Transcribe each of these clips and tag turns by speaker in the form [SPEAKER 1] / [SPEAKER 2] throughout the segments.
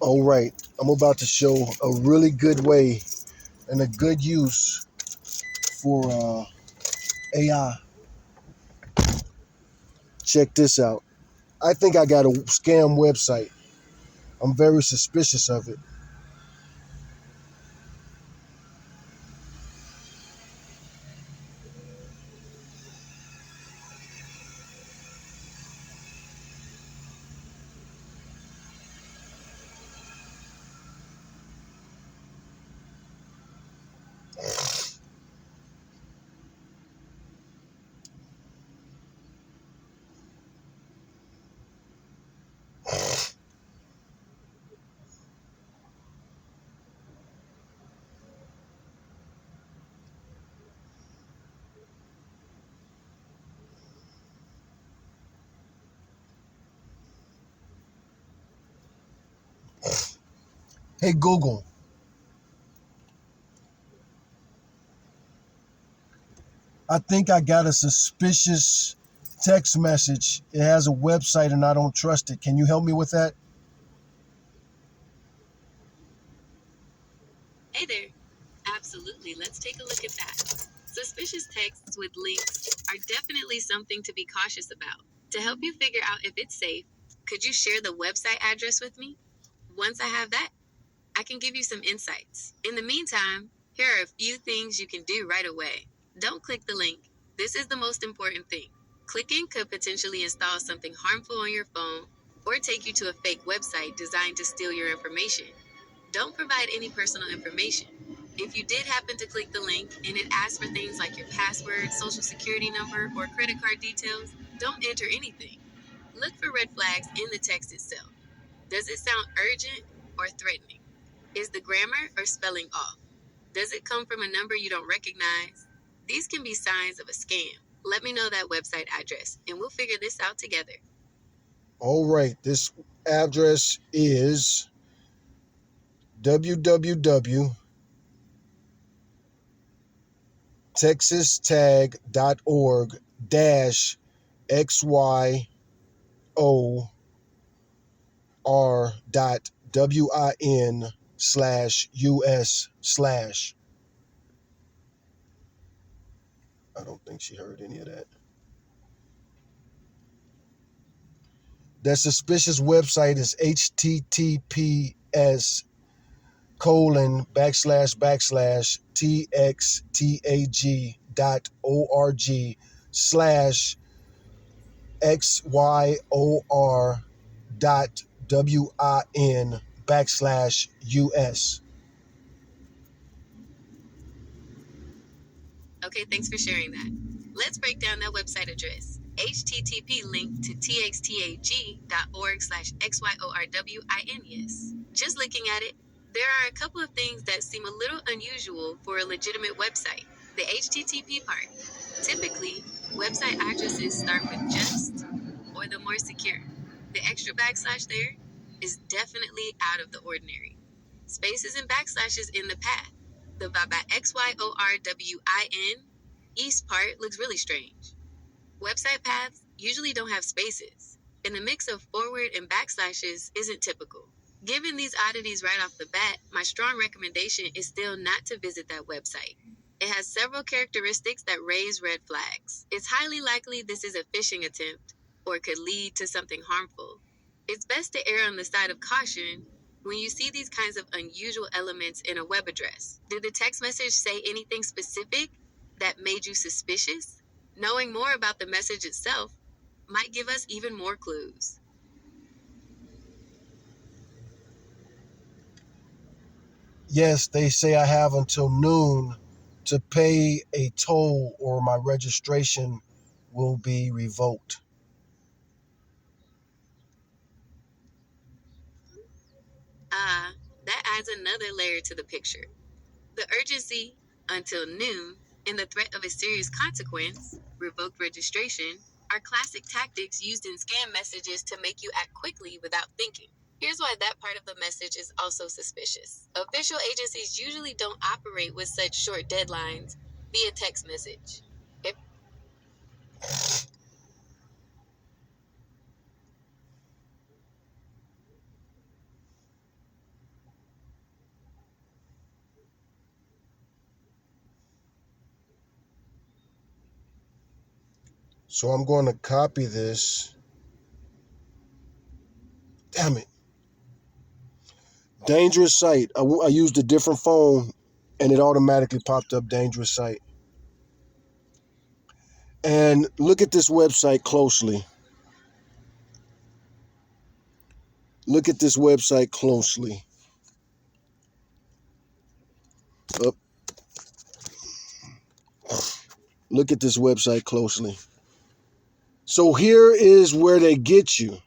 [SPEAKER 1] All right, I'm about to show a really good way and a good use for AI. Check this out. I think I got a scam website. I'm very suspicious of it. Hey Google, I think I got a suspicious text message. It has a website and I don't trust it. Can you help me with that?
[SPEAKER 2] Hey there. Absolutely. Let's take a look at that. Suspicious texts with links are definitely something to be cautious about. To help you figure out if it's safe, could you share the website address with me? Once I have that, I can give you some insights. In the meantime, here are a few things you can do right away. Don't click the link. This is the most important thing. Clicking could potentially install something harmful on your phone or take you to a fake website designed to steal your information. Don't provide any personal information. If you did happen to click the link and it asks for things like your password, social security number, or credit card details, don't enter anything. Look for red flags in the text itself. Does it sound urgent or threatening? Is the grammar or spelling off? Does it come from a number you don't recognize? These can be signs of a scam. Let me know that website address and we'll figure this out together.
[SPEAKER 1] All right, this address is www.texastag.org dash XYOR.WIN/US/. I don't think she heard any of that. That suspicious website is
[SPEAKER 2] Okay, thanks for sharing that. Let's break down that website address. HTTP link to txtag.org/XYORWIN. Yes. Just looking at it, there are a couple of things that seem a little unusual for a legitimate website. The HTTP part. Typically, website addresses start with just or the more secure. The extra backslash there is definitely out of the ordinary. Spaces and backslashes in the path. The XYORWIN East part looks really strange. Website paths usually don't have spaces, and the mix of forward and backslashes isn't typical. Given these oddities right off the bat, my strong recommendation is still not to visit that website. It has several characteristics that raise red flags. It's highly likely this is a phishing attempt or could lead to something harmful. It's best to err on the side of caution when you see these kinds of unusual elements in a web address. Did the text message say anything specific that made you suspicious? Knowing more about the message itself might give us even more clues.
[SPEAKER 1] yes, they say I have until noon to pay a toll or my registration will be revoked.
[SPEAKER 2] That adds another layer to the picture. The urgency until noon and the threat of a serious consequence, revoked registration, are classic tactics used in scam messages to make you act quickly without thinking. Here's why that part of the message is also suspicious. Official agencies usually don't operate with such short deadlines via text message. If
[SPEAKER 1] So I'm going to copy this. Damn it. Dangerous site. I used a different phone and it automatically popped up dangerous site. And look at this website closely. Look at this website closely. Up. Look at this website closely. So here is where they get you.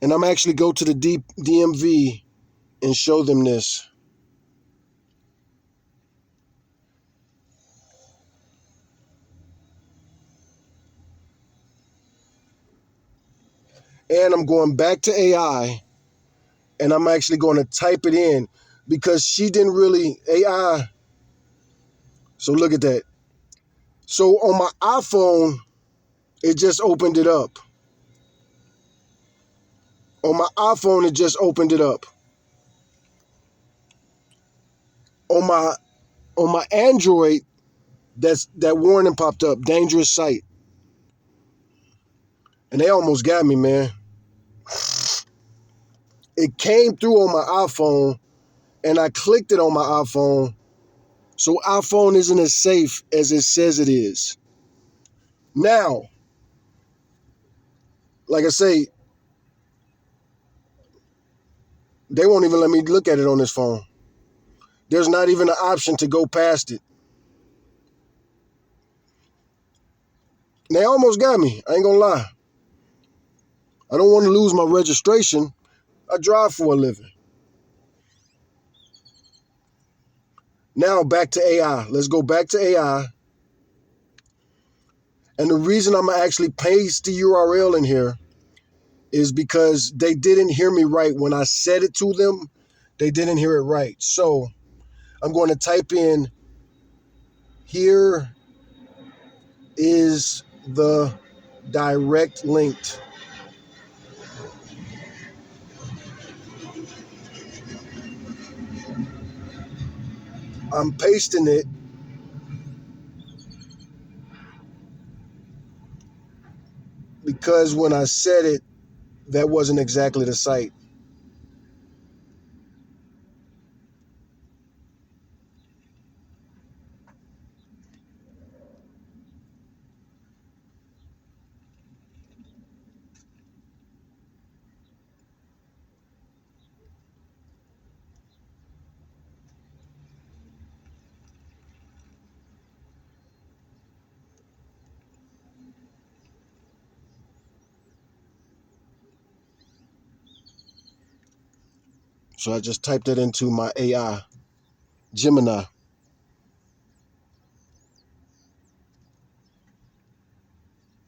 [SPEAKER 1] And I'm actually go to the DMV and show them this. And I'm going back to AI and I'm actually going to type it in because she didn't really AI. So look at that. So on my iPhone, it just opened it up. On my iPhone, it just opened it up. On my Android, that warning popped up, dangerous site. And they almost got me, man. It came through on my iPhone and I clicked it on my iPhone. So iPhone isn't as safe as it says it is. Now, like I say, they won't even let me look at it on this phone. There's not even an option to go past it. They almost got me. I ain't gonna lie. I don't want to lose my registration. I drive for a living. Now back to AI. Let's go back to AI. And the reason I'm actually paste the URL in here is because they didn't hear me right. When I said it to them, they didn't hear it right. So I'm going to type in, here is the direct link. I'm pasting it because when I said it, that wasn't exactly the site. So I just typed it into my AI, Gemini.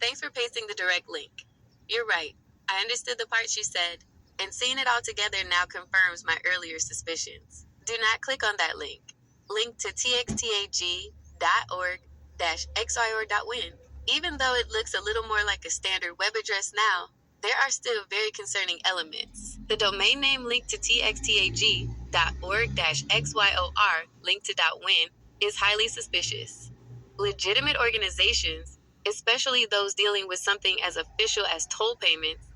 [SPEAKER 2] Thanks for pasting the direct link. You're right. I understood the part she said, and seeing it all together now confirms my earlier suspicions. Do not click on that link. Link to txtag.org-xyor.win. Even though it looks a little more like a standard web address now, there are still very concerning elements. The domain name linked to txtag.org-xyor linked to .win is highly suspicious. Legitimate organizations, especially those dealing with something as official as toll payments,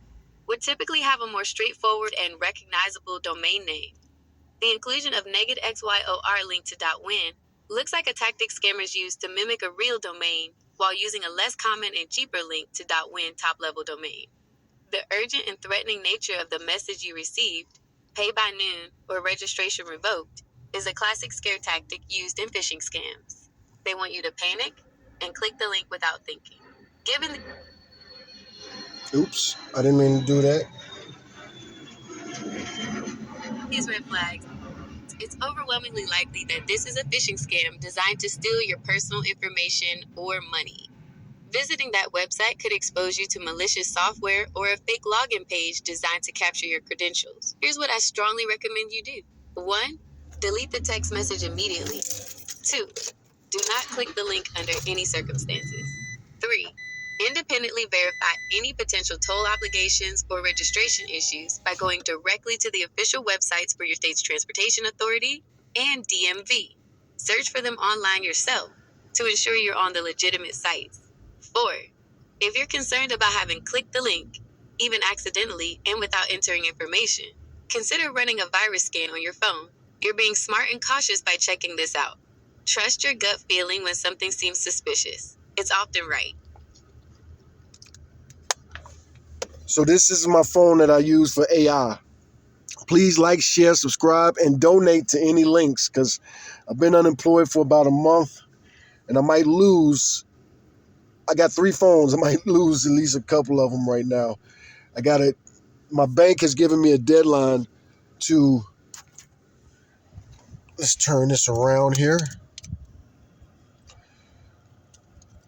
[SPEAKER 2] would typically have a more straightforward and recognizable domain name. The inclusion of -xyor linked to .win looks like a tactic scammers use to mimic a real domain while using a less common and cheaper link to .win top-level domain. The urgent and threatening nature of the message you received, pay by noon or registration revoked, is a classic scare tactic used in phishing scams. They want you to panic and click the link without thinking. Given
[SPEAKER 1] Oops, I didn't mean to do that.
[SPEAKER 2] these red flags, it's overwhelmingly likely that this is a phishing scam designed to steal your personal information or money. Visiting that website could expose you to malicious software or a fake login page designed to capture your credentials. Here's what I strongly recommend you do. 1. Delete the text message immediately. 2. Do not click the link under any circumstances. 3. Independently verify any potential toll obligations or registration issues by going directly to the official websites for your state's transportation authority and DMV. Search for them online yourself. to ensure you're on the legitimate sites. 4. If you're concerned about having clicked the link, even accidentally and without entering information, consider running a virus scan on your phone. You're being smart and cautious by checking this out. Trust your gut feeling when something seems suspicious. It's often right.
[SPEAKER 1] So this is my phone that I use for AI. Please like, share, subscribe, and donate to any links because I've been unemployed for about a month and I might lose. I got 3 phones. I might lose at least a couple of them right now. My bank has given me a deadline to, let's turn this around here.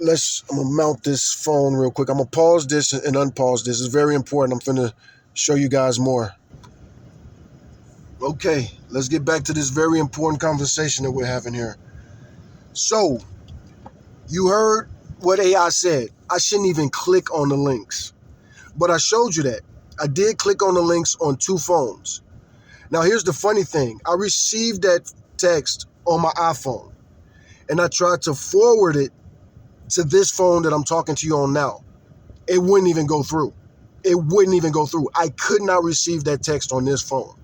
[SPEAKER 1] I'm gonna mount this phone real quick. I'm gonna pause this and unpause this. It's very important. I'm finna show you guys more. Okay, let's get back to this very important conversation that we're having here. So, you heard what AI said. I shouldn't even click on the links. But I showed you that. I did click on the links on 2 phones. Now, here's the funny thing. I received that text on my iPhone, and I tried to forward it to this phone that I'm talking to you on now. It wouldn't even go through. It wouldn't even go through. I could not receive that text on this phone.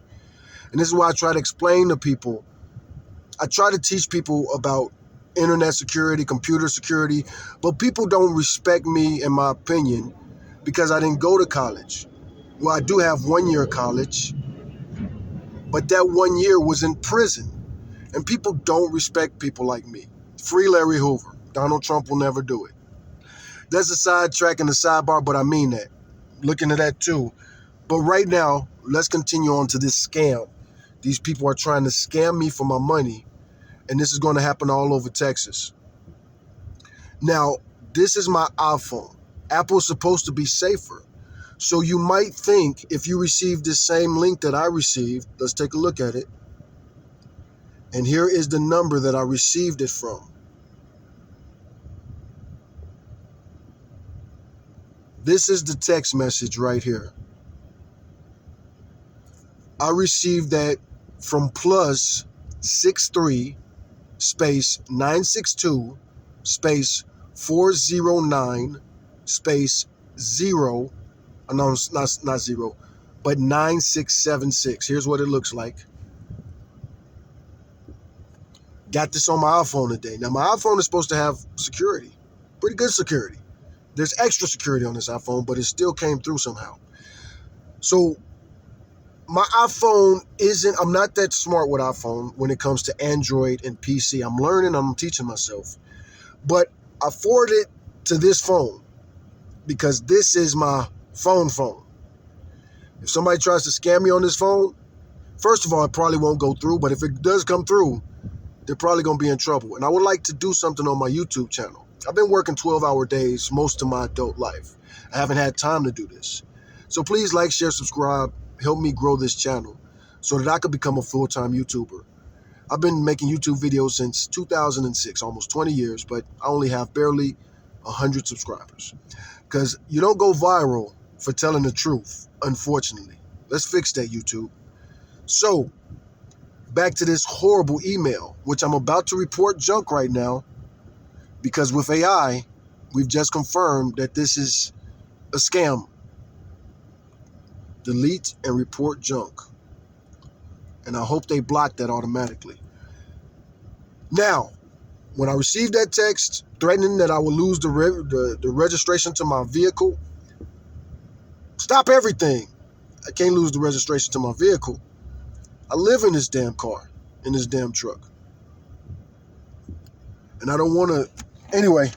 [SPEAKER 1] And this is why I try to explain to people. I try to teach people about internet security, computer security, but people don't respect me, in my opinion, because I didn't go to college. Well, I do have 1 year of college, but that 1 year was in prison. And people don't respect people like me. Free Larry Hoover. Donald Trump will never do it. That's a sidetrack and a sidebar, but I mean that. Look into that too. But right now, let's continue on to this scam. These people are trying to scam me for my money, and this is going to happen all over Texas. Now, this is my iPhone. Apple's supposed to be safer. So you might think if you receive this same link that I received, let's take a look at it. And here is the number that I received it from. This is the text message right here. I received that from plus 63 space 962 space 409 space 0. No, it's not 0, but 9676. Here's what it looks like. Got this on my iPhone today. Now, my iPhone is supposed to have security, pretty good security. There's extra security on this iPhone, but it still came through somehow. So my iPhone I'm not that smart with iPhone when it comes to Android and PC. I'm learning, I'm teaching myself. But I forwarded it to this phone because this is my phone. If somebody tries to scam me on this phone, first of all, it probably won't go through. But if it does come through, they're probably going to be in trouble. And I would like to do something on my YouTube channel. I've been working 12-hour days most of my adult life. I haven't had time to do this. So please like, share, subscribe, help me grow this channel so that I could become a full-time YouTuber. I've been making YouTube videos since 2006, almost 20 years, but I only have barely 100 subscribers. Because you don't go viral for telling the truth, unfortunately. Let's fix that, YouTube. So, back to this horrible email, which I'm about to report junk right now, because with AI, we've just confirmed that this is a scam. Delete and report junk. And I hope they block that automatically. Now, when I received that text threatening that I would lose the registration to my vehicle, stop everything. I can't lose the registration to my vehicle. I live in this damn car, in this damn truck. And I don't want to, anyway.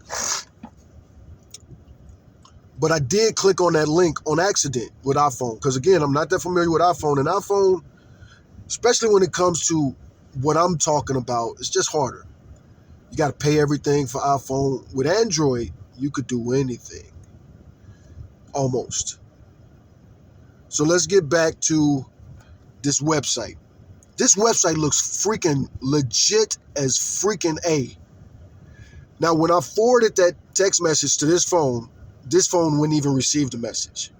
[SPEAKER 1] But I did click on that link on accident with iPhone. Because again, I'm not that familiar with iPhone. And iPhone, especially when it comes to what I'm talking about, it's just harder. You got to pay everything for iPhone. With Android, you could do anything. Almost. So let's get back to this website. This website looks freaking legit as freaking A. Now, when I forwarded that text message to this phone wouldn't even receive the message.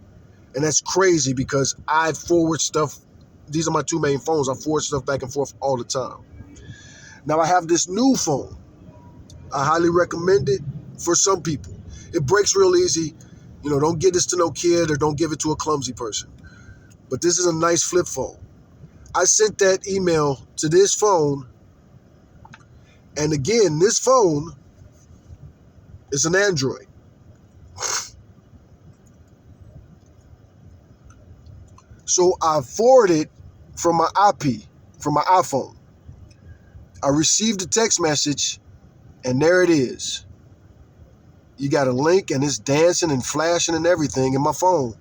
[SPEAKER 1] And that's crazy because I forward stuff. These are my 2 main phones. I forward stuff back and forth all the time. Now, I have this new phone. I highly recommend it for some people. It breaks real easy. Don't give this to no kid or don't give it to a clumsy person. But this is a nice flip phone. I sent that email to this phone, and again, this phone is an Android. So I forwarded from my IP, from my iPhone. I received a text message, and there it is. You got a link, and it's dancing and flashing and everything in my phone.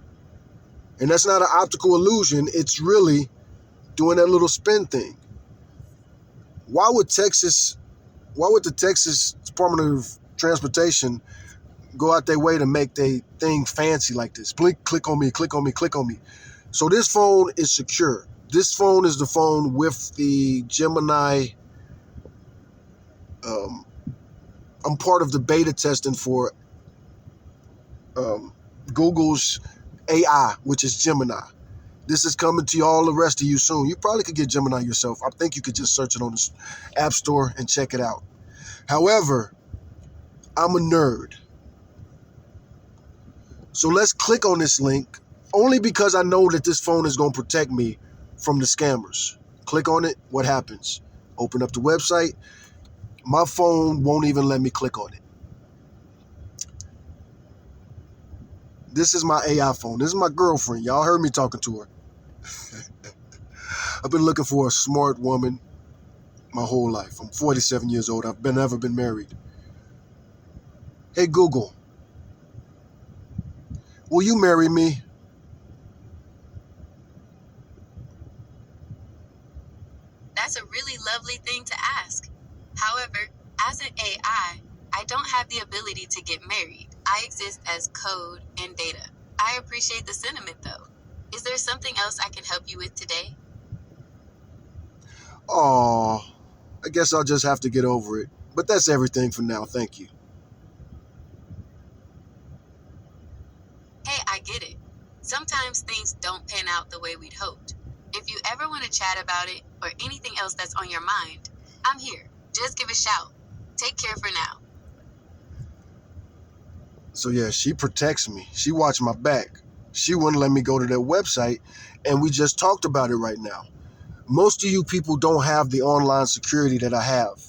[SPEAKER 1] And that's not an optical illusion. It's really doing that little spin thing. Why would the Texas Department of Transportation go out their way to make their thing fancy like this? Click on me, click on me, click on me. So this phone is secure. This phone is the phone with the Gemini. I'm part of the beta testing for Google's AI, which is Gemini. This is coming to all the rest of you soon. You probably could get Gemini yourself. I think you could just search it on the App Store and check it out. However, I'm a nerd. So let's click on this link only because I know that this phone is going to protect me from the scammers. Click on it. What happens? Open up the website. My phone won't even let me click on it. This is my AI phone. This is my girlfriend. Y'all heard me talking to her. I've been looking for a smart woman my whole life. I'm 47 years old. I've never been married. Hey, Google, will you marry me?
[SPEAKER 2] That's a really lovely thing to ask. However, as an AI, I don't have the ability to get married. I exist as code and data. I appreciate the sentiment though. Is there something else I can help you with today?
[SPEAKER 1] Oh, I guess I'll just have to get over it. But that's everything for now. Thank you.
[SPEAKER 2] Hey, I get it. Sometimes things don't pan out the way we'd hoped. If you ever want to chat about it or anything else that's on your mind, I'm here. Just give a shout. Take care for now.
[SPEAKER 1] So yeah, she protects me. She watched my back. She wouldn't let me go to their website, and we just talked about it right now. Most of you people don't have the online security that I have.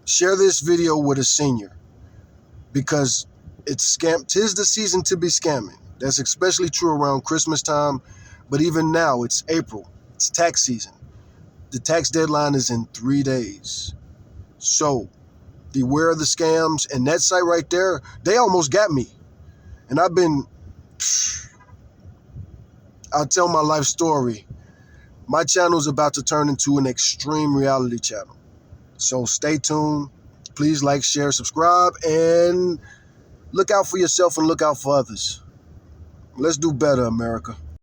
[SPEAKER 1] Share this video with a senior because it's scam. 'Tis the season to be scamming. That's especially true around Christmas time, but even now it's April. It's tax season. The tax deadline is in 3 days. So beware of the scams. And that site right there, they almost got me. And I'll tell my life story. My channel is about to turn into an extreme reality channel. So stay tuned. Please like, share, subscribe, and look out for yourself and look out for others. Let's do better, America.